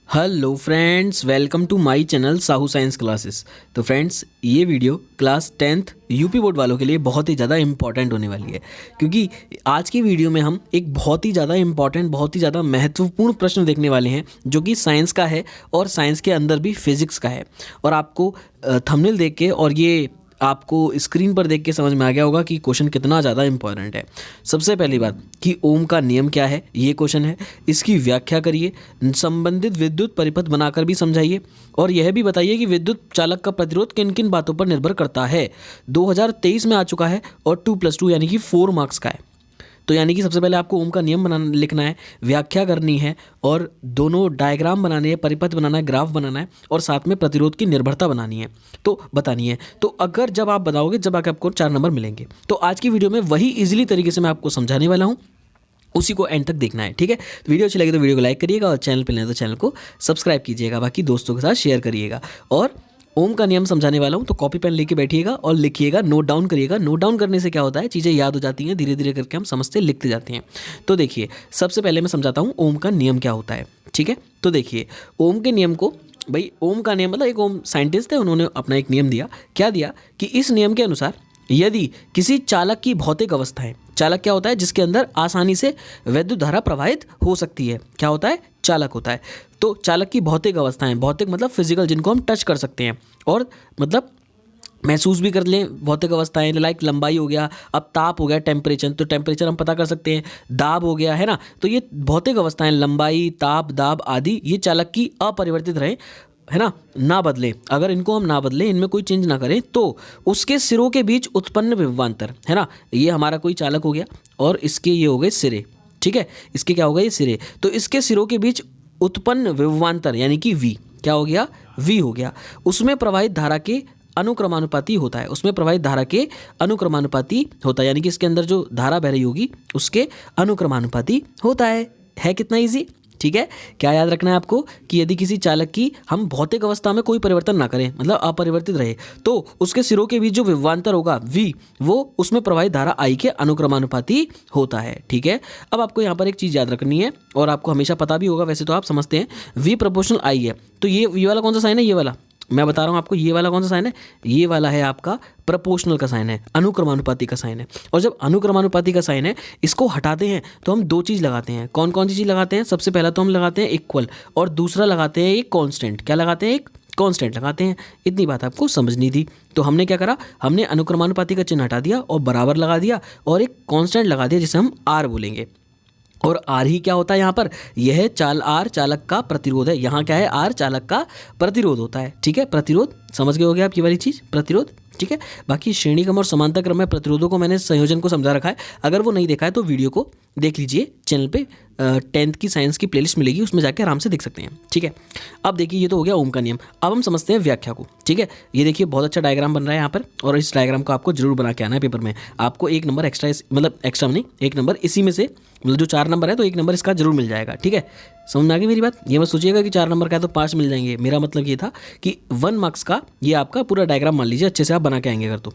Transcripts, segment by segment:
Hello friends, welcome to my channel Sahu science classes. तो friends, ये video class 10th UP board वालों के लिए बहुत ही ज़्यादा इंपॉर्टेंट होने वाली है, क्योंकि आज की वीडियो में हम एक बहुत ही ज़्यादा इंपॉर्टेंट, बहुत ही ज़्यादा महत्वपूर्ण प्रश्न देखने वाले हैं, जो कि साइंस का है और साइंस के अंदर भी फिजिक्स का है। और आपको थंबनेल देख के और ये आपको स्क्रीन पर देख के समझ में आ गया होगा कि क्वेश्चन कितना ज़्यादा इंपॉर्टेंट है। सबसे पहली बात कि ओम का नियम क्या है, ये क्वेश्चन है। इसकी व्याख्या करिए, संबंधित विद्युत परिपथ बनाकर भी समझाइए, और यह भी बताइए कि विद्युत चालक का प्रतिरोध किन किन बातों पर निर्भर करता है। 2023 में आ चुका है और 2+2 यानी कि 4 मार्क्स का है। तो यानी कि सबसे पहले आपको ओम का नियम बनाना लिखना है, व्याख्या करनी है, और दोनों डायग्राम बनाने हैं, परिपथ बनाना है, ग्राफ बनाना है, और साथ में प्रतिरोध की निर्भरता बनानी है, तो बतानी है। तो अगर जब आप बताओगे, जब आके आपको 4 नंबर मिलेंगे। तो आज की वीडियो में वही इजीली तरीके से मैं आपको समझाने वाला हूँ, उसी को एंड तक देखना है, ठीक है। तो वीडियो अच्छी लगी तो वीडियो को लाइक करिएगा, और चैनल पर नए तो चैनल को सब्सक्राइब कीजिएगा, बाकी दोस्तों के साथ शेयर करिएगा। और ओम का नियम समझाने वाला हूँ, तो कॉपी पेन लेके बैठिएगा और लिखिएगा, नोट डाउन करिएगा। नोट डाउन करने से क्या होता है, चीज़ें याद हो जाती हैं, धीरे धीरे करके हम समझते लिखते जाते हैं। तो देखिए, सबसे पहले मैं समझाता हूँ ओम का नियम क्या होता है, ठीक है। तो देखिए, ओम के नियम को, भाई ओम का नियम मतलब एक ओम साइंटिस्ट है, उन्होंने अपना एक नियम दिया। क्या दिया कि इस नियम के अनुसार यदि किसी चालक की भौतिक अवस्थाएं, चालक क्या होता है, जिसके अंदर आसानी से विद्युत धारा प्रवाहित हो सकती है, क्या होता है, चालक होता है। तो चालक की भौतिक अवस्थाएं, भौतिक मतलब फिजिकल, जिनको हम टच कर सकते हैं और मतलब महसूस भी कर लें, भौतिक अवस्थाएं, लाइक लंबाई हो गया, अब ताप हो गया, टेम्परेचर, तो टेम्परेचर हम पता कर सकते हैं, दाब हो गया, है ना। तो ये भौतिक अवस्थाएं, लंबाई, ताप, दाब आदि, ये चालक की अपरिवर्तित रहे, है ना बदले। अगर इनको हम ना बदलें, इनमें कोई चेंज ना करें, तो उसके सिरों के बीच उत्पन्न विभवांतर, है ना, ये हमारा कोई चालक हो गया और इसके ये हो गए सिरे, ठीक है। इसके क्या हो गए, ये सिरे। तो इसके सिरों के बीच उत्पन्न विभवांतर यानी कि V, क्या हो गया, V हो गया। उसमें प्रवाहित धारा के अनुक्रमानुपाती होता है, उसमें प्रवाहित धारा के अनुक्रमानुपाती होता है, यानी कि इसके अंदर जो धारा बह रही होगी उसके अनुक्रमानुपाती होता है कितना इजी, ठीक है। क्या याद रखना है आपको कि यदि किसी चालक की हम भौतिक अवस्था में कोई परिवर्तन ना करें, मतलब अपरिवर्तित रहे, तो उसके सिरों के बीच जो विभवांतर होगा V, वो उसमें प्रवाहित धारा I के अनुक्रमानुपाती होता है, ठीक है। अब आपको यहाँ पर एक चीज़ याद रखनी है, और आपको हमेशा पता भी होगा, वैसे तो आप समझते हैं, V प्रोपोर्शनल I है। तो ये वाला कौन सा साइन है, ये वाला मैं बता रहा हूँ आपको, ये वाला कौन सा साइन है, ये वाला है आपका प्रोपोर्शनल का साइन है, अनुक्रमानुपाती का साइन है। और जब अनुक्रमानुपाती का साइन है, इसको हटाते हैं तो हम दो चीज़ लगाते हैं। कौन कौन सी चीज़ लगाते हैं, सबसे पहला तो हम लगाते हैं इक्वल, और दूसरा लगाते हैं एक कांस्टेंट। क्या लगाते हैं, एक कांस्टेंट लगाते हैं। इतनी बात आपको समझनी थी। तो हमने क्या करा, हमने अनुक्रमानुपाती का चिन्ह हटा दिया और बराबर लगा दिया, और एक कांस्टेंट लगा दिया जिसे हम R बोलेंगे। और R ही क्या होता है यहाँ पर, यह R चालक का प्रतिरोध है। यहाँ क्या है, R चालक का प्रतिरोध होता है, ठीक है। प्रतिरोध समझ गए होगे आप, ये वाली चीज़ प्रतिरोध, ठीक है। बाकी श्रेणी क्रम और समांतर क्रम में प्रतिरोधों को मैंने संयोजन को समझा रखा है। अगर वो नहीं देखा है तो वीडियो को देख लीजिए, चैनल पे 10th की साइंस की प्लेलिस्ट मिलेगी, उसमें जाके आराम से देख सकते हैं, ठीक है। अब देखिए, ये तो हो गया ओम का नियम। अब हम समझते हैं व्याख्या को, ठीक है। ये देखिए, बहुत अच्छा डायग्राम बन रहा है यहाँ पर, और इस डायग्राम को आपको जरूर बना के आना है पेपर में। आपको 1 नंबर एक्स्ट्रा, मतलब एक्स्ट्रा नहीं, 1 नंबर इसी में से, मतलब जो 4 नंबर है तो 1 नंबर इसका जरूर मिल जाएगा, ठीक है। समझ में आ गई मेरी बात। ये मत सोचिएगा कि 4 नंबर का है तो 5 मिल जाएंगे। मेरा मतलब ये था कि 1 मार्क्स का ये आपका पूरा डायग्राम मान लीजिए, अच्छे से आप बना के आएंगे अगर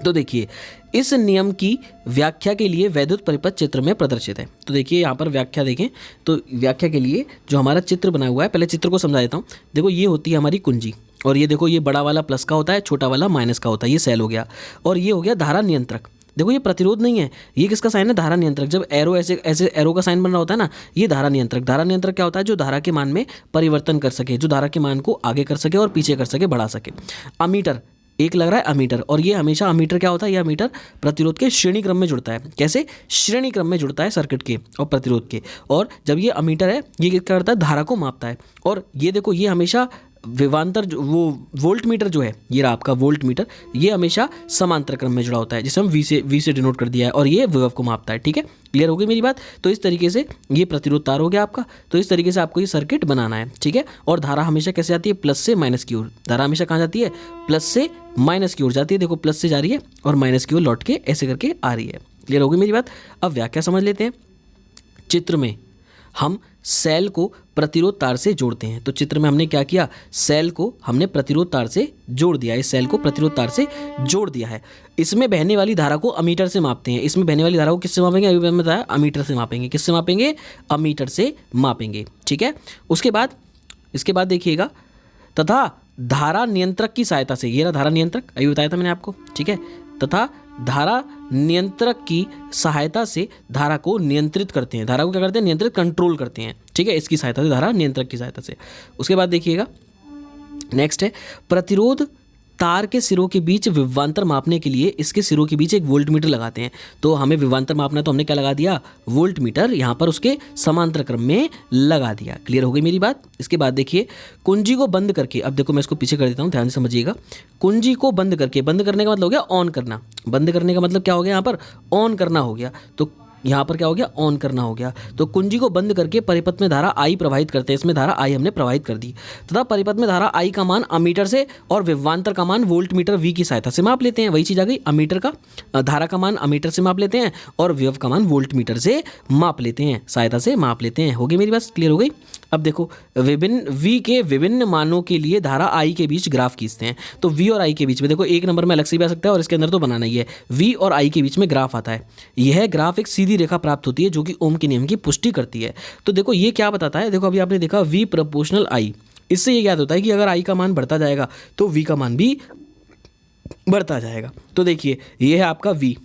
तो देखिए, इस नियम की व्याख्या के लिए वैद्युत परिपथ चित्र में प्रदर्शित है। तो देखिए यहाँ पर व्याख्या देखें, तो व्याख्या के लिए जो हमारा चित्र बना हुआ है, पहले चित्र को समझा देता हूँ। देखो, ये होती है हमारी कुंजी, और ये देखो, ये बड़ा वाला प्लस का होता है, छोटा वाला माइनस का होता है, ये सेल हो गया। और ये हो गया धारा नियंत्रक। देखो, ये प्रतिरोध नहीं है, ये किसका साइन है, धारा नियंत्रक। जब एरो ऐसे ऐसे एरो का साइन बन रहा होता है ना, ये धारा नियंत्रक। धारा नियंत्रक क्या होता है, जो धारा के मान में परिवर्तन कर सके, जो धारा के मान को आगे कर सके और पीछे कर सके, बढ़ा सके। अमीटर, एक लग रहा है अमीटर, और ये हमेशा अमीटर क्या होता है, ये अमीटर प्रतिरोध के श्रेणी क्रम में जुड़ता है। कैसे, श्रेणी क्रम में जुड़ता है सर्किट के और प्रतिरोध के। और जब ये अमीटर है, ये क्या करता है, धारा को मापता है। और ये देखो, ये हमेशा विभवांतर, जो वो वोल्ट मीटर जो है, ये रहा आपका वोल्ट मीटर, ये हमेशा समांतर क्रम में जुड़ा होता है, जिसे हम V से डिनोट कर दिया है, और ये विभव को मापता है, ठीक है। क्लियर हो गई मेरी बात। तो इस तरीके से ये प्रतिरोध तार हो गया आपका। तो इस तरीके से आपको ये सर्किट बनाना है, ठीक है। और धारा हमेशा कैसे आती है, प्लस से माइनस की ओर। धारा हमेशा कहाँ जाती है, प्लस से माइनस की ओर जाती है। देखो, प्लस से जा रही है और माइनस की ओर लौट के ऐसे करके आ रही है। क्लियर हो गई मेरी बात। अब व्याख्या समझ लेते हैं। चित्र में हम सेल को प्रतिरोध तार से जोड़ते हैं। तो चित्र में हमने क्या किया, सेल को हमने प्रतिरोध तार से जोड़ दिया, इस सेल को प्रतिरोध तार से जोड़ दिया है। इसमें बहने वाली धारा को अमीटर से मापते हैं। इसमें बहने वाली धारा को किससे मापेंगे, अभी मैंने बताया अमीटर से मापेंगे। किससे मापेंगे, अमीटर से मापेंगे, ठीक है। उसके बाद इसके बाद देखिएगा तथा धारा नियंत्रक की सहायता से, ये रहा धारा नियंत्रक, अभी बताया था मैंने आपको, ठीक है, तथा धारा नियंत्रक की सहायता से धारा को नियंत्रित करते हैं, धारा को क्या करते हैं, नियंत्रित, कंट्रोल करते हैं, ठीक है, इसकी सहायता से, धारा नियंत्रक की सहायता से। उसके बाद देखिएगा नेक्स्ट है प्रतिरोध तार के सिरों के बीच विभवांतर मापने के लिए इसके सिरों के बीच एक वोल्ट मीटर लगाते हैं। तो हमें विभवांतर मापना है तो हमने क्या लगा दिया, वोल्ट मीटर, यहाँ पर उसके समांतर क्रम में लगा दिया। क्लियर हो गई मेरी बात। इसके बाद देखिए कुंजी को बंद करके, अब देखो मैं इसको पीछे कर देता हूँ, ध्यान से समझिएगा। कुंजी को बंद करके, बंद करने का मतलब हो गया ऑन करना, बंद करने का मतलब क्या हो गया, यहाँ पर ऑन करना हो गया, तो यहाँ पर क्या हो गया, ऑन करना हो गया। तो कुंजी को बंद करके परिपथ में धारा आई प्रवाहित करते हैं, इसमें धारा आई हमने प्रवाहित कर दी तथा परिपथ में धारा आई का मान अमीटर से और विभवांतर का मान वोल्ट मीटर वी की सहायता से माप लेते हैं। वही चीज़ आ गई, अमीटर का, धारा का मान अमीटर से माप लेते हैं और विभव का मान वोल्ट मीटर से माप लेते हैं, सहायता से माप लेते हैं। हो गई मेरी बात, क्लियर हो गई। अब देखो विभिन्न वी के विभिन्न मानों के लिए धारा आई के बीच ग्राफ खींचते हैं। तो वी और आई के बीच में देखो एक नंबर में अलग से भी आ सकता है और इसके अंदर तो बनाना ही है। वी और आई के बीच में ग्राफ आता है, यह ग्राफ एक सीधी रेखा प्राप्त होती है जो कि ओम के नियम की पुष्टि करती है। तो देखो ये क्या बताता है, देखो अभी आपने देखा वी प्रोपोर्शनल आई, इससे ये याद होता है कि अगर आई का मान बढ़ता जाएगा तो वी का मान भी बढ़ता जाएगा। तो देखिए ये है आपका वी,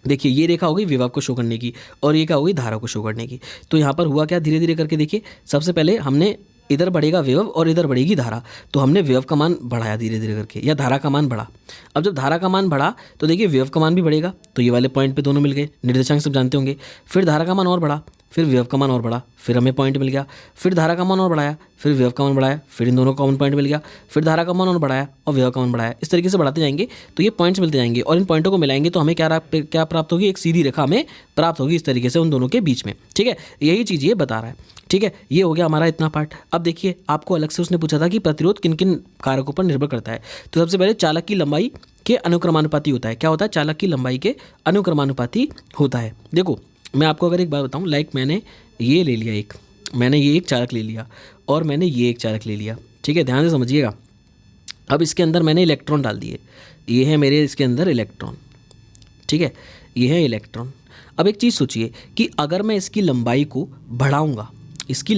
देखिए ये रेखा हो गई विभव को शो करने की और ये क्या हो गई, धारा को शो करने की। तो यहाँ पर हुआ क्या, धीरे धीरे करके देखिए, सबसे पहले हमने इधर बढ़ेगा विभव और इधर बढ़ेगी धारा, तो हमने विभव का मान बढ़ाया धीरे धीरे करके, या धारा का मान बढ़ा। अब जब धारा का मान बढ़ा तो देखिए विभव का मान भी बढ़ेगा, तो ये वाले पॉइंट पे दोनों मिल गए, निर्देशांक सब जानते होंगे। फिर धारा का मान और बढ़ा, फिर विभव का मान और बढ़ा, फिर हमें पॉइंट मिल गया। फिर धारा का मान और बढ़ाया, फिर विभव का मान बढ़ाया, फिर इन दोनों का कॉमन पॉइंट मिल गया। फिर धारा का मान और बढ़ाया और विभव का मान बढ़ाया। इस तरीके से बढ़ाते जाएंगे तो ये पॉइंट्स मिलते जाएंगे और इन पॉइंटों को मिलाएंगे तो हमें क्या प्राप्त होगी, एक सीधी रेखा हमें प्राप्त होगी इस तरीके से उन दोनों के बीच में, ठीक है। यही चीज़ ये बता रहा है, ठीक है। ये हो गया हमारा इतना पार्ट। अब देखिए आपको अलग से उसने पूछा था कि प्रतिरोध किन किन कारकों पर निर्भर करता है। तो सबसे पहले चालक की लंबाई के अनुक्रमानुपाती होता है। क्या होता है, चालक की लंबाई के अनुक्रमानुपाती होता है। देखो मैं आपको अगर एक बात बताऊं, लाइक मैंने ये ले लिया, मैंने ये एक चालक ले लिया और मैंने ये एक चालक ले लिया, ठीक है, ध्यान से समझिएगा। अब इसके अंदर मैंने इलेक्ट्रॉन डाल दिए, ये है मेरे इसके अंदर इलेक्ट्रॉन, ठीक है, ये है इलेक्ट्रॉन। अब एक चीज़ सोचिए कि अगर मैं इसकी लंबाई को बढ़ाऊंगा, इसकी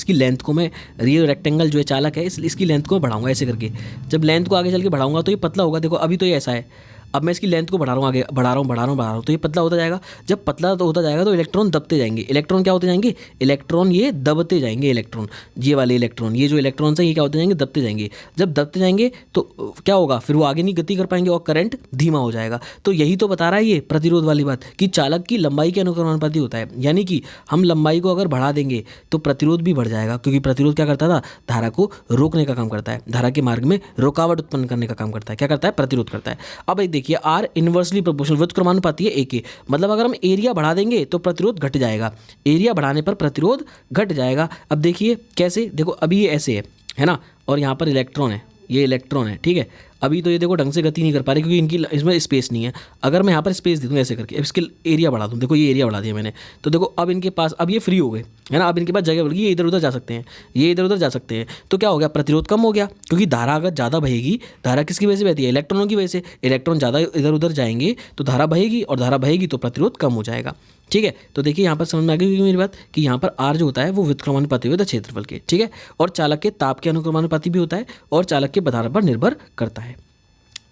लेंथ को मैं, ये रेक्टेंगल जो है चालक है, इसकी लेंथ को बढ़ाऊंगा ऐसे करके। जब लेंथ को आगे चल के बढ़ाऊंगा तो ये पतला होगा। देखो अभी तो ये ऐसा है, अब मैं इसकी लेंथ को बढ़ा रहा हूँ, आगे बढ़ा रहा हूँ तो ये पतला होता जाएगा। जब पतला तो होता जाएगा तो इलेक्ट्रॉन दबते जाएंगे। इलेक्ट्रॉन क्या होते जाएंगे, इलेक्ट्रॉन ये दबते जाएंगे। इलेक्ट्रॉन, ये वाले इलेक्ट्रॉन, ये जो इलेक्ट्रॉन्स हैं ये क्या होते जाएंगे, दबते जाएंगे। जब दबते जाएंगे तो क्या होगा, फिर वो आगे नहीं गति कर पाएंगे और करंट धीमा हो जाएगा। तो यही तो बता रहा है ये प्रतिरोध वाली बात कि चालक की लंबाई के अनुक्रमानुपाती होता है। यानी कि हम लंबाई को अगर बढ़ा देंगे तो प्रतिरोध भी बढ़ जाएगा, क्योंकि प्रतिरोध क्या करता था, धारा को रोकने का काम करता है, धारा के मार्ग में रुकावट उत्पन्न करने का काम करता है। क्या करता है, प्रतिरोध करता है। अब एक देखिए आर इनवर्सली प्रोपोर्शनल व्युत्क्रमानुपाती है एक के, मतलब अगर हम एरिया बढ़ा देंगे तो प्रतिरोध घट जाएगा, एरिया बढ़ाने पर प्रतिरोध घट जाएगा। अब देखिए कैसे, देखो अभी ये ऐसे है ना, और यहाँ पर इलेक्ट्रॉन है, ये इलेक्ट्रॉन है, ठीक है। अभी तो ये देखो ढंग से गति नहीं कर पा रहे क्योंकि इनकी इसमें स्पेस नहीं है। अगर मैं यहाँ पर स्पेस दे दूँ ऐसे करके, अब इसके एरिया बढ़ा दूँ, देखो ये एरिया बढ़ा दिया मैंने, तो देखो अब इनके पास, अब ये फ्री हो गए है ना, अब इनके पास जगह बढ़ गई, ये इधर उधर जा सकते हैं, ये इधर उधर जा सकते हैं। तो क्या हो गया, प्रतिरोध कम हो गया, क्योंकि धारा अगर ज़्यादा बहेगी, धारा किसकी वजह से बहती है, इलेक्ट्रॉनों की वजह से। इलेक्ट्रॉन ज़्यादा इधर उधर जाएंगे तो धारा बहेगी, और धारा बहेगी तो प्रतिरोध कम हो जाएगा, ठीक है। तो देखिए यहाँ पर समझ में आ गई मेरी बात कि यहाँ पर आर जो होता है वो व्युत्क्रमानुपाती होता है क्षेत्रफल के, ठीक है। और चालक के ताप के अनुक्रमानुपाती भी होता है और चालक के पदार्थ पर निर्भर करता है,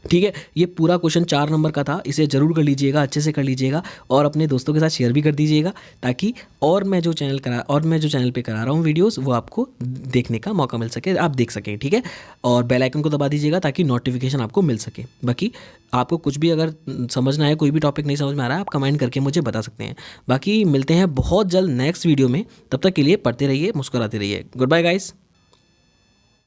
ठीक है। ये पूरा क्वेश्चन 4 नंबर का था, इसे जरूर कर लीजिएगा, अच्छे से कर लीजिएगा और अपने दोस्तों के साथ शेयर भी कर दीजिएगा, ताकि और मैं जो चैनल पे करा रहा हूँ वीडियोस वो आपको देखने का मौका मिल सके, आप देख सकें, ठीक है। और बेल आइकन को दबा दीजिएगा ताकि नोटिफिकेशन आपको मिल सके। बाकी आपको कुछ भी अगर समझना है, कोई भी टॉपिक नहीं समझ में आ रहा है, आप कमेंट करके मुझे बता सकते हैं। बाकी मिलते हैं बहुत जल्द नेक्स्ट वीडियो में, तब तक के लिए पढ़ते रहिए, मुस्कुराते रहिए। Good bye guys.